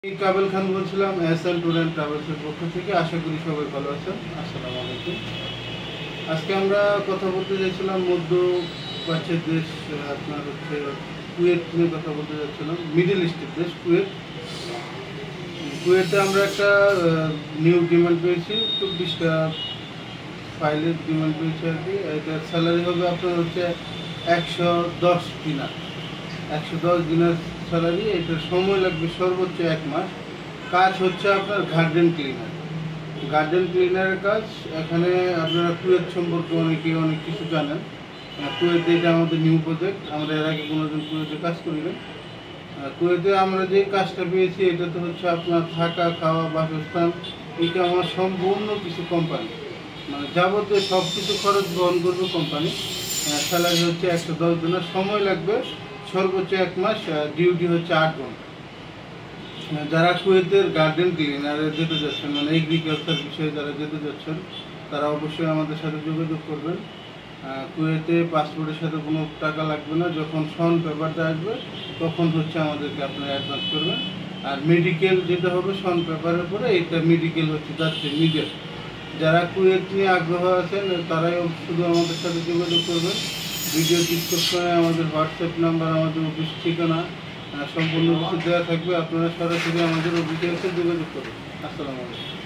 আমি কাবেল খান বলছিলাম SL tour and ট্রাভেলসের পক্ষ থেকে। আশা করি সবাই ভালো আছেন। আসসালামু আলাইকুম। আজকে আমরা কথা বলতে চাইছিলাম মধ্য প্রাচ্যের দেশ, আপনার হচ্ছে কুয়েত নিয়ে কথা বলতে চাচ্ছিলাম। মিডল ইস্টের দেশ কুয়েত। কুয়েতে আমরা একটা নিউ ডিমান্ড পেয়েছি, 24টা ফাইলের ডিমান্ড পেয়েছি আর কি। এটার স্যালারি হবে আপনার হচ্ছে 110 দিনার। 110 দিনার স্যালারি। এটার সময় লাগবে সর্বোচ্চ 1 মাস। কাজ হচ্ছে আপনার গার্ডেন ক্লিনার। গার্ডেন ক্লিনারের কাজ। এখানে আপনারা কুয়েত সম্পর্কে অনেক কিছু জানেন। কুয়েতে এটা আমাদের নিউ প্রজেক্ট। আমরা এর আগে কোনোদিন কুয়েতে কাজ করি না। কুয়েতে আমরা যে কাজটা পেয়েছি এটাতে হচ্ছে আপনার থাকা, খাওয়া, বাসস্থান, এটা আমার সম্পূর্ণ কিছু কোম্পানি, মানে যাবতীয় সব কিছু খরচ বহন করবে কোম্পানি। স্যালারি হচ্ছে 110 দিনের। সময় লাগবে সর্বোচ্চ 1 মাস। ডিউটি হচ্ছে 8 ঘন্টা। যারা কুয়েতের গার্ডেন ক্লিনারে যেতে যাচ্ছেন, মানে এগ্রিকালচার বিষয়ে যারা যেতে যাচ্ছেন, তারা অবশ্যই আমাদের সাথে যোগাযোগ করবেন। কুয়েতে পাসপোর্টের সাথে কোনো টাকা লাগবে না। যখন সন পেপারটা আসবে তখন হচ্ছে আমাদেরকে আপনারা অ্যাডভান্স করবেন। আর মেডিকেল যেটা হবে সন পেপারের পরে, এটা মেডিকেল হচ্ছে যাচ্ছে নিজের। যারা কুয়েত নিয়ে আগ্রহ আছেন তারাই শুধু আমাদের সাথে যোগাযোগ করবেন। ভিডিও ডিসক্রিপশনে আমাদের হোয়াটসঅ্যাপ নাম্বার, আমাদের অফিস ঠিকানা সম্পূর্ণ কিছু দেওয়া থাকবে। আপনারা সরাসরি আমাদের অফিসে এসে যোগাযোগ করবেন। আসসালামু আলাইকুম।